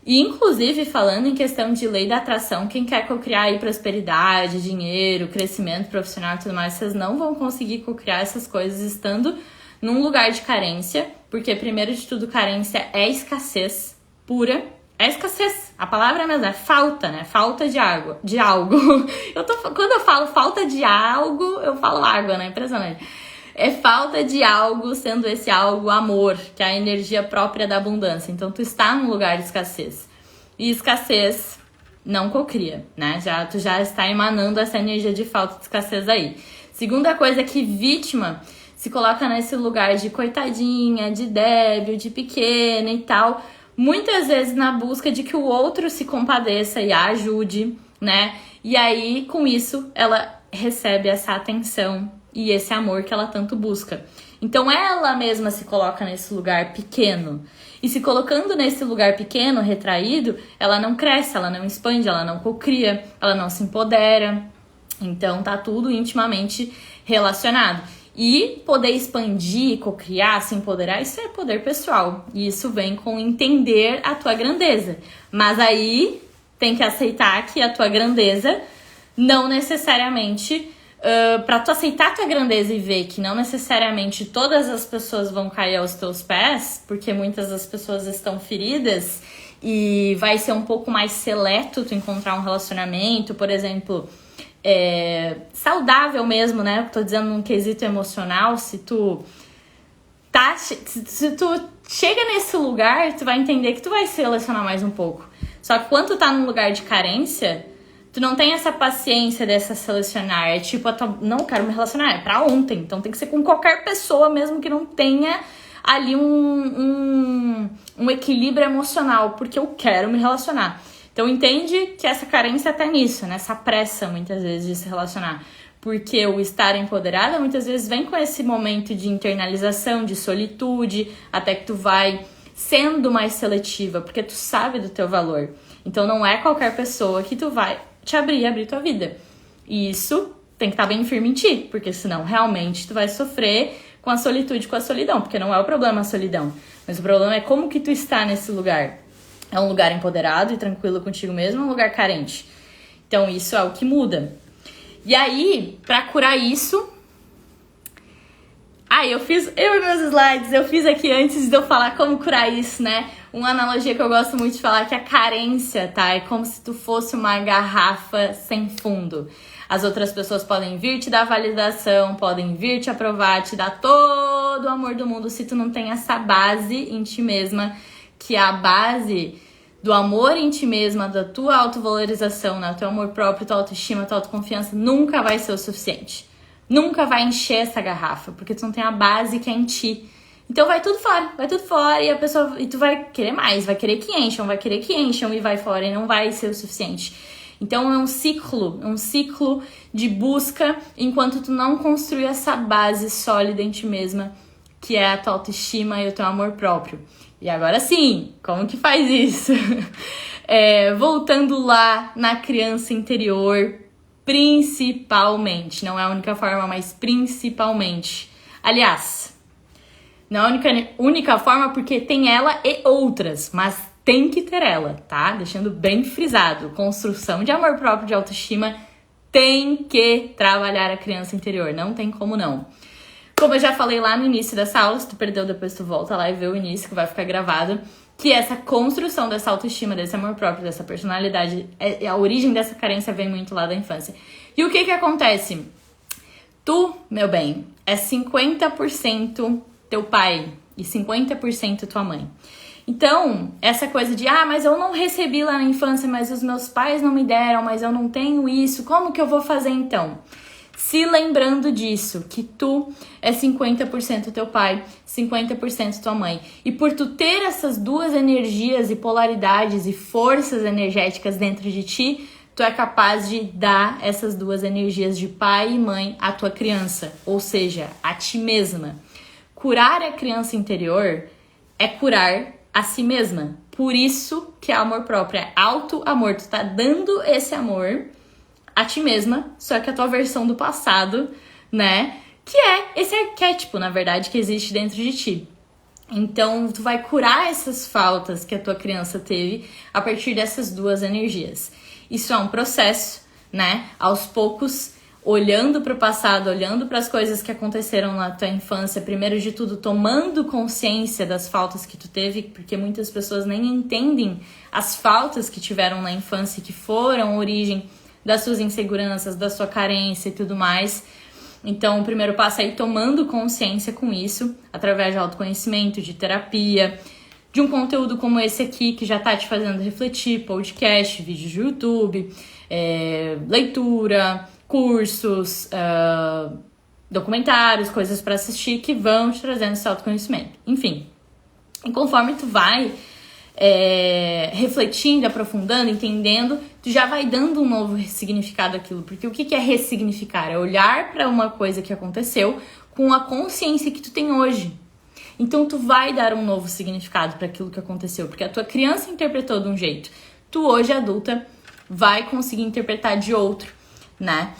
E, inclusive, falando em questão de lei da atração, quem quer cocriar aí prosperidade, dinheiro, crescimento profissional e tudo mais, vocês não vão conseguir cocriar essas coisas estando num lugar de carência, porque, primeiro de tudo, carência é escassez pura. É escassez. A palavra mesmo é falta, né? Falta de água, de algo. Quando eu falo falta de algo, eu falo água, né? Impressionante. É falta de algo, sendo esse algo amor, que é a energia própria da abundância. Então, tu está num lugar de escassez. E escassez não cocria, né? Tu já está emanando essa energia de falta de escassez aí. Segunda coisa é que vítima se coloca nesse lugar de coitadinha, de débil, de pequena e tal, muitas vezes na busca de que o outro se compadeça e a ajude, né? E aí, com isso, ela recebe essa atenção e esse amor que ela tanto busca. Então, ela mesma se coloca nesse lugar pequeno. E se colocando nesse lugar pequeno, retraído, ela não cresce, ela não expande, ela não cocria, ela não se empodera. Então, tá tudo intimamente relacionado. E poder expandir, cocriar, se empoderar, isso é poder pessoal. E isso vem com entender a tua grandeza. Mas aí tem que aceitar que a tua grandeza não necessariamente... pra tu aceitar a tua grandeza e ver que não necessariamente todas as pessoas vão cair aos teus pés, porque muitas das pessoas estão feridas e vai ser um pouco mais seleto tu encontrar um relacionamento, por exemplo... saudável mesmo, né? Tô dizendo num quesito emocional, se tu chega nesse lugar, tu vai entender que tu vai se relacionar mais um pouco. Só que quando tu tá num lugar de carência, tu não tem essa paciência dessa selecionar. É tipo, não quero me relacionar, é pra ontem. Então tem que ser com qualquer pessoa, mesmo que não tenha ali um equilíbrio emocional, porque eu quero me relacionar. Então, entende que essa carência tá nisso, nessa pressa, muitas vezes, de se relacionar. Porque o estar empoderada, muitas vezes, vem com esse momento de internalização, de solitude, até que tu vai sendo mais seletiva, porque tu sabe do teu valor. Então, não é qualquer pessoa que tu vai te abrir tua vida. E isso tem que estar bem firme em ti, porque senão, realmente, tu vai sofrer com a solitude, com a solidão. Porque não é o problema a solidão, mas o problema é como que tu está nesse lugar. É um lugar empoderado e tranquilo contigo mesmo, é um lugar carente. Então, isso é o que muda. E aí, pra curar isso... eu e meus slides, eu fiz aqui antes de eu falar como curar isso, né? Uma analogia que eu gosto muito de falar, que a carência, tá? É como se tu fosse uma garrafa sem fundo. As outras pessoas podem vir te dar validação, podem vir te aprovar, te dar todo o amor do mundo, se tu não tem essa base em ti mesma, que é a base do amor em ti mesma, da tua autovalorização, né? O teu amor próprio, tua autoestima, tua autoconfiança, nunca vai ser o suficiente. Nunca vai encher essa garrafa, porque tu não tem a base que é em ti. Então vai tudo fora e tu vai querer mais, vai querer que encham e vai fora e não vai ser o suficiente. Então é um ciclo de busca enquanto tu não construir essa base sólida em ti mesma, que é a tua autoestima e o teu amor próprio. E agora sim, como que faz isso? Voltando lá na criança interior, principalmente. Não é a única forma, mas principalmente. Aliás, não é a única forma porque tem ela e outras, mas tem que ter ela, tá? Deixando bem frisado. Construção de amor próprio, de autoestima, tem que trabalhar a criança interior. Não tem como não. Como eu já falei lá no início dessa aula, se tu perdeu, depois tu volta lá e vê o início, que vai ficar gravado, que essa construção dessa autoestima, desse amor próprio, dessa personalidade, a origem dessa carência vem muito lá da infância. E o que acontece? Tu, meu bem, é 50% teu pai e 50% tua mãe. Então, essa coisa de, mas eu não recebi lá na infância, mas os meus pais não me deram, mas eu não tenho isso, como que eu vou fazer então? Se lembrando disso, que tu é 50% teu pai, 50% tua mãe. E por tu ter essas duas energias e polaridades e forças energéticas dentro de ti, tu é capaz de dar essas duas energias de pai e mãe à tua criança, ou seja, a ti mesma. Curar a criança interior é curar a si mesma. Por isso que é amor próprio, é auto-amor. Tu tá dando esse amor a ti mesma, só que a tua versão do passado, né? Que é esse arquétipo, na verdade, que existe dentro de ti. Então, tu vai curar essas faltas que a tua criança teve a partir dessas duas energias. Isso é um processo, né? Aos poucos, olhando para o passado, olhando para as coisas que aconteceram na tua infância, primeiro de tudo, tomando consciência das faltas que tu teve, porque muitas pessoas nem entendem as faltas que tiveram na infância, que foram a origem das suas inseguranças, da sua carência e tudo mais. Então, o primeiro passo é ir tomando consciência com isso, através de autoconhecimento, de terapia, de um conteúdo como esse aqui, que já tá te fazendo refletir, podcast, vídeos de YouTube, leitura, cursos, documentários, coisas para assistir que vão te trazendo esse autoconhecimento. Enfim, e conforme tu vai refletindo, aprofundando, entendendo, tu já vai dando um novo significado àquilo. Porque o que é ressignificar? É olhar para uma coisa que aconteceu com a consciência que tu tem hoje. Então tu vai dar um novo significado para aquilo que aconteceu, porque a tua criança interpretou de um jeito. Tu hoje, adulta, vai conseguir interpretar de outro, né?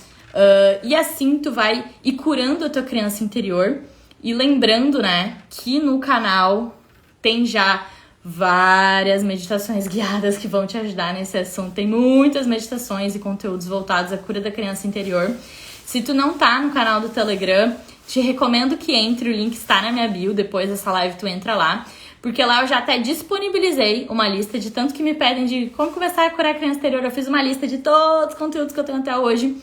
E assim tu vai ir curando a tua criança interior. E lembrando, né, que no canal tem já várias meditações guiadas que vão te ajudar nesse assunto. Tem muitas meditações e conteúdos voltados à cura da criança interior. Se tu não tá no canal do Telegram, te recomendo que entre, o link está na minha bio, depois dessa live tu entra lá, porque lá eu já até disponibilizei uma lista de tanto que me pedem de como começar a curar a criança interior. Eu fiz uma lista de todos os conteúdos que eu tenho até hoje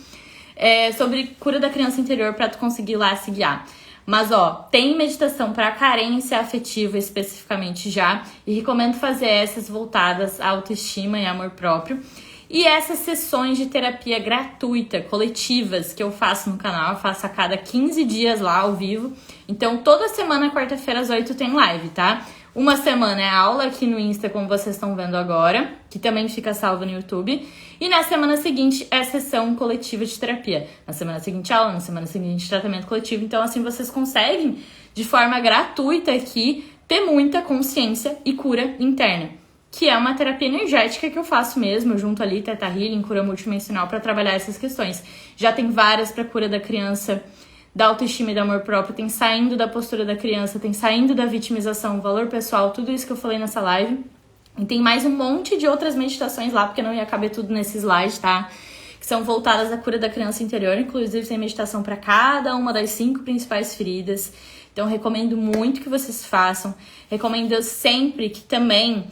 sobre cura da criança interior para tu conseguir lá se guiar. Mas, tem meditação para carência afetiva especificamente já, e recomendo fazer essas voltadas à autoestima e amor próprio. E essas sessões de terapia gratuita, coletivas, que eu faço no canal, eu faço a cada 15 dias lá ao vivo. Então, toda semana, quarta-feira, às 8, tem live, tá? Uma semana é aula aqui no Insta, como vocês estão vendo agora, que também fica salvo no YouTube. E na semana seguinte é sessão coletiva de terapia. Na semana seguinte aula, na semana seguinte tratamento coletivo. Então assim vocês conseguem, de forma gratuita aqui, ter muita consciência e cura interna. Que é uma terapia energética que eu faço mesmo, junto ali, Theta Healing, cura multidimensional, para trabalhar essas questões. Já tem várias para cura da criança, da autoestima e do amor próprio, tem saindo da postura da criança, tem saindo da vitimização, valor pessoal, tudo isso que eu falei nessa live. E tem mais um monte de outras meditações lá, porque não ia caber tudo nesse slide, tá? Que são voltadas à cura da criança interior. Inclusive tem meditação para cada uma das 5 principais feridas. Então recomendo muito que vocês façam. Recomendo sempre que também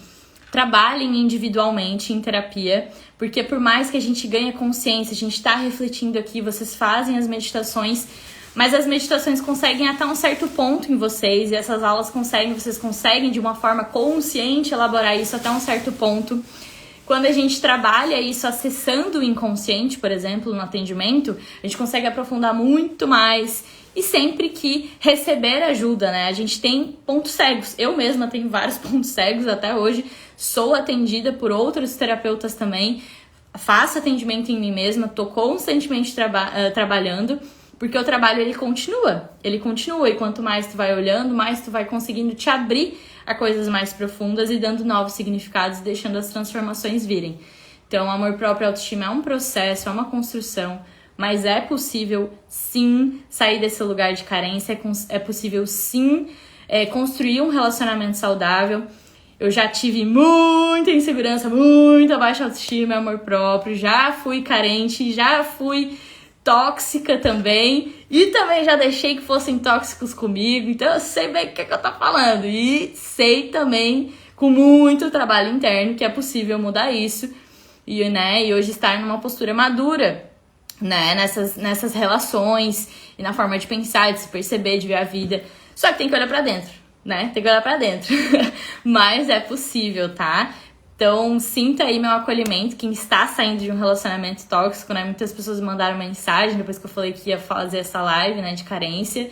trabalhem individualmente em terapia, porque por mais que a gente ganhe consciência, a gente tá refletindo aqui, vocês fazem as meditações, mas as meditações conseguem até um certo ponto em vocês, e essas aulas vocês conseguem de uma forma consciente elaborar isso até um certo ponto. Quando a gente trabalha isso acessando o inconsciente, por exemplo, no atendimento, a gente consegue aprofundar muito mais. E sempre que receber ajuda, né? A gente tem pontos cegos. Eu mesma tenho vários pontos cegos até hoje. Sou atendida por outros terapeutas também. Faço atendimento em mim mesma. Tô constantemente trabalhando. Porque o trabalho, ele continua. Ele continua. E quanto mais tu vai olhando, mais tu vai conseguindo te abrir a coisas mais profundas e dando novos significados, deixando as transformações virem. Então, amor próprio e autoestima é um processo, é uma construção. Mas é possível, sim, sair desse lugar de carência. É possível, sim, construir um relacionamento saudável. Eu já tive muita insegurança, muita baixa autoestima e amor próprio. Já fui carente, já fui tóxica também. E também já deixei que fossem tóxicos comigo. Então eu sei bem o que eu tô falando. E sei também, com muito trabalho interno, que é possível mudar isso. E hoje estar numa postura madura, né, nessas relações e na forma de pensar, de se perceber, de ver a vida. Só que tem que olhar pra dentro, né? Tem que olhar pra dentro. Mas é possível, tá? Então, sinta aí meu acolhimento, quem está saindo de um relacionamento tóxico, né? Muitas pessoas mandaram mensagem depois que eu falei que ia fazer essa live, né, de carência.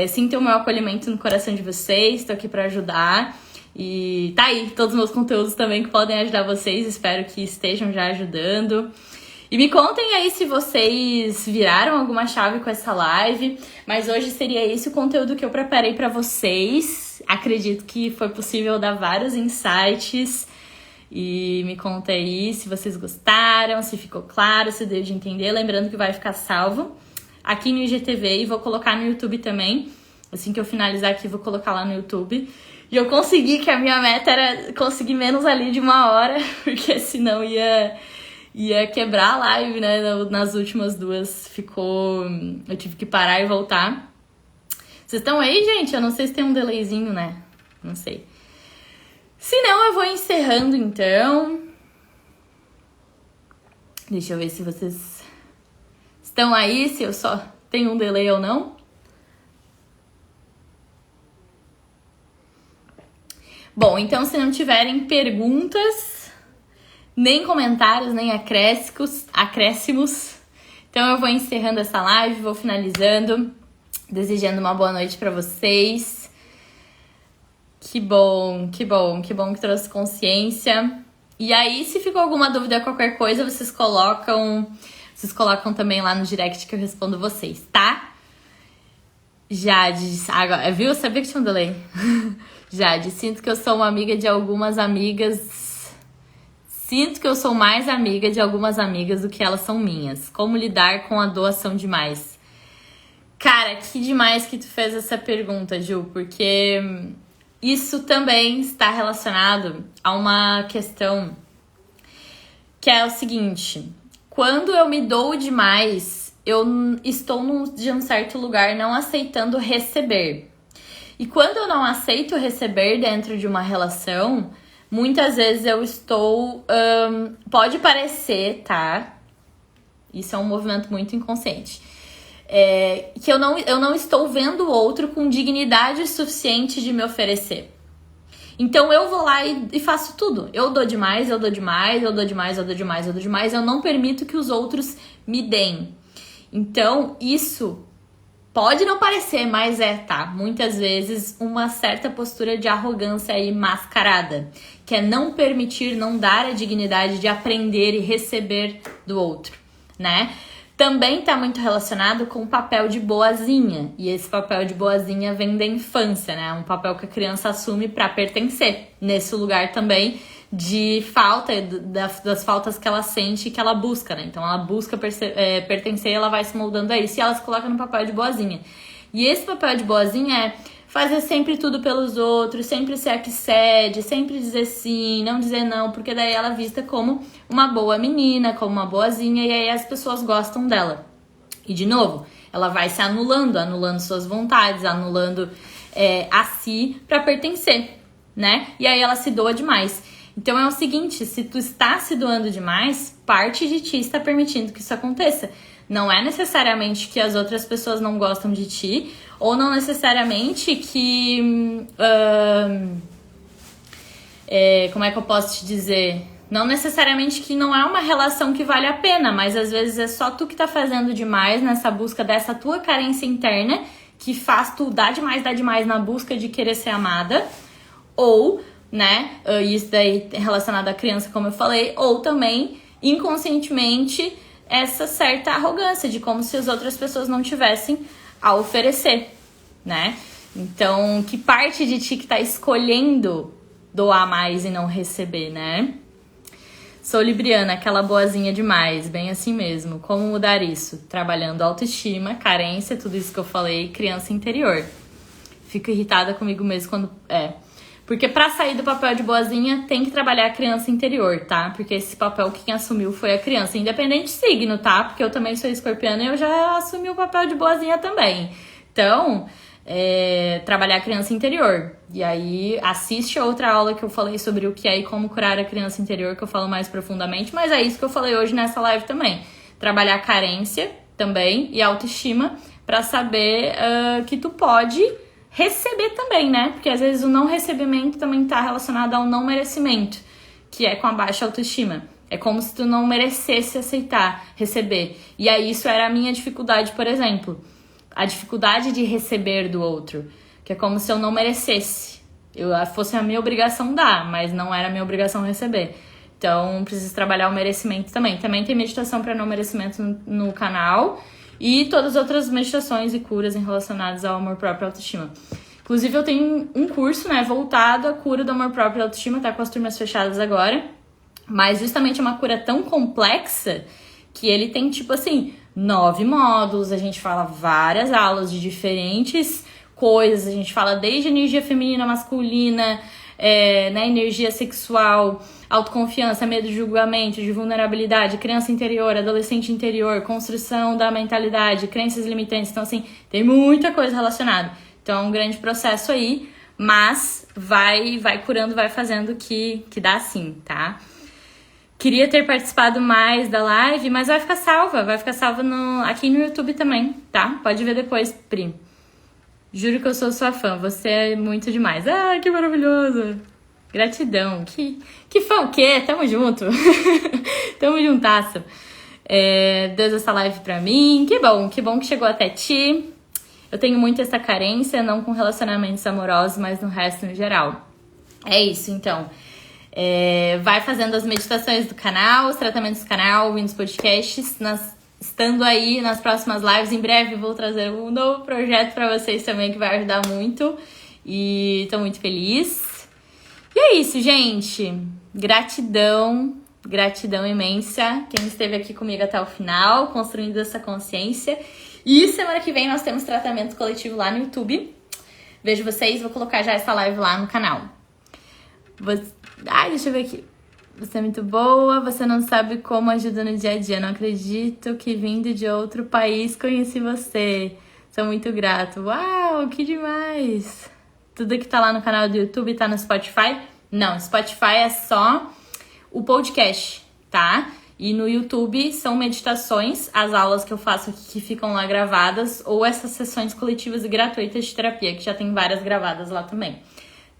Sinta o meu acolhimento no coração de vocês, tô aqui pra ajudar. E tá aí, todos os meus conteúdos também que podem ajudar vocês, espero que estejam já ajudando. E me contem aí se vocês viraram alguma chave com essa live. Mas hoje seria esse o conteúdo que eu preparei pra vocês. Acredito que foi possível dar vários insights. E me conta aí se vocês gostaram, se ficou claro, se deu de entender. Lembrando que vai ficar salvo aqui no IGTV e vou colocar no YouTube também. Assim que eu finalizar aqui, vou colocar lá no YouTube. E eu consegui, que a minha meta era conseguir menos ali de 1 hora, porque senão ia quebrar a live, né? Nas últimas 2 ficou... Eu tive que parar e voltar. Vocês estão aí, gente? Eu não sei se tem um delayzinho, né? Não sei. Se não, eu vou encerrando, então. Deixa eu ver se vocês estão aí, se eu só tenho um delay ou não. Bom, então se não tiverem perguntas, nem comentários, nem acréscimos, então eu vou encerrando essa live, vou finalizando, desejando uma boa noite para vocês. Que bom que trouxe consciência. E aí, se ficou alguma dúvida, qualquer coisa, vocês colocam também lá no direct que eu respondo vocês, tá? Jade, agora, viu? Eu sabia que tinha um delay. Jade, sinto que eu sou uma amiga de algumas amigas. Sinto que eu sou mais amiga de algumas amigas do que elas são minhas. Como lidar com a doação demais? Cara, que demais que tu fez essa pergunta, Ju, porque isso também está relacionado a uma questão que é o seguinte: quando eu me dou demais, eu estou de um certo lugar não aceitando receber. E quando eu não aceito receber dentro de uma relação, muitas vezes eu estou... pode parecer, tá? Isso é um movimento muito inconsciente. Que eu não estou vendo o outro com dignidade suficiente de me oferecer. Então eu vou lá e faço tudo. Eu dou demais, eu não permito que os outros me deem. Então isso pode não parecer, mas tá? Muitas vezes uma certa postura de arrogância aí mascarada, que é não permitir, não dar a dignidade de aprender e receber do outro, né? Também tá muito relacionado com o papel de boazinha. E esse papel de boazinha vem da infância, né? Um papel que a criança assume para pertencer. Nesse lugar também de falta, das faltas que ela sente e que ela busca, né? Então ela busca pertencer e ela vai se moldando a isso. E ela se coloca no papel de boazinha. E esse papel de boazinha é fazer sempre tudo pelos outros, sempre ser a que cede, sempre dizer sim, não dizer não, porque daí ela é vista como uma boa menina, como uma boazinha, e aí as pessoas gostam dela. E de novo, ela vai se anulando suas vontades, anulando a si pra pertencer, né? E aí ela se doa demais. Então é o seguinte, se tu está se doando demais, parte de ti está permitindo que isso aconteça. Não é necessariamente que as outras pessoas não gostam de ti, ou não necessariamente que... como é que eu posso te dizer? Não necessariamente que não é uma relação que vale a pena, mas às vezes é só tu que tá fazendo demais nessa busca dessa tua carência interna, que faz tu dar demais na busca de querer ser amada, ou, né, isso daí relacionado à criança, como eu falei, ou também, inconscientemente, essa certa arrogância de como se as outras pessoas não tivessem a oferecer, né? Então, que parte de ti que tá escolhendo doar mais e não receber, né? Sou libriana, aquela boazinha demais, bem assim mesmo. Como mudar isso? Trabalhando autoestima, carência, tudo isso que eu falei, criança interior. Fico irritada comigo mesmo quando... Porque pra sair do papel de boazinha, tem que trabalhar a criança interior, tá? Porque esse papel quem assumiu foi a criança, independente de signo, tá? Porque eu também sou escorpiana e eu já assumi o papel de boazinha também. Então, trabalhar a criança interior. E aí, assiste a outra aula que eu falei sobre o que é e como curar a criança interior, que eu falo mais profundamente. Mas é isso que eu falei hoje nessa live também. Trabalhar a carência também e autoestima pra saber que tu pode... receber também, né? Porque às vezes o não recebimento também tá relacionado ao não merecimento, que é com a baixa autoestima. É como se tu não merecesse aceitar, receber. E aí isso era a minha dificuldade, por exemplo. A dificuldade de receber do outro. Que é como se eu não merecesse. Fosse a minha obrigação dar, mas não era a minha obrigação receber. Então, preciso trabalhar o merecimento também. Também tem meditação para não merecimento no canal. E todas as outras meditações e curas relacionadas ao amor próprio e autoestima. Inclusive, eu tenho um curso, né, voltado à cura do amor próprio e autoestima, tá com as turmas fechadas agora. Mas justamente é uma cura tão complexa que ele tem, tipo assim, 9 módulos. A gente fala várias aulas de diferentes coisas. A gente fala desde energia feminina, masculina, né, energia sexual, autoconfiança, medo de julgamento, de vulnerabilidade, criança interior, adolescente interior, construção da mentalidade, crenças limitantes. Então, assim, tem muita coisa relacionada. Então, é um grande processo aí, mas vai curando, vai fazendo que dá sim, tá? Queria ter participado mais da live, mas vai ficar salva aqui no YouTube também, tá? Pode ver depois, Pri. Juro que eu sou sua fã, você é muito demais. Ah, que maravilhosa! Gratidão. Que fã o quê? Tamo junto. Tamo juntasso. Deus essa live pra mim. Que bom que chegou até ti. Eu tenho muito essa carência, não com relacionamentos amorosos, mas no resto no geral. É isso, então. Vai fazendo as meditações do canal, os tratamentos do canal, ouvindo os podcasts, estando aí nas próximas lives. Em breve vou trazer um novo projeto pra vocês também, que vai ajudar muito. E tô muito feliz. E é isso, gente. Gratidão imensa. Quem esteve aqui comigo até o final, construindo essa consciência. E semana que vem nós temos tratamento coletivo lá no YouTube. Vejo vocês, vou colocar já essa live lá no canal. Ai, deixa eu ver aqui. Você é muito boa, você não sabe como ajuda no dia a dia. Não acredito que vindo de outro país conheci você. Sou muito grato. Uau, que demais! Tudo que tá lá no canal do YouTube tá no Spotify? Não, Spotify é só o podcast, tá? E no YouTube são meditações, as aulas que eu faço aqui que ficam lá gravadas, ou essas sessões coletivas e gratuitas de terapia, que já tem várias gravadas lá também.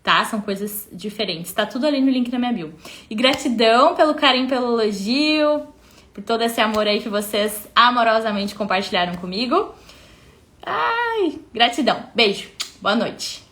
Tá? São coisas diferentes. Tá tudo ali no link da minha bio. E gratidão pelo carinho, pelo elogio, por todo esse amor aí que vocês amorosamente compartilharam comigo. Ai, gratidão. Beijo. Boa noite.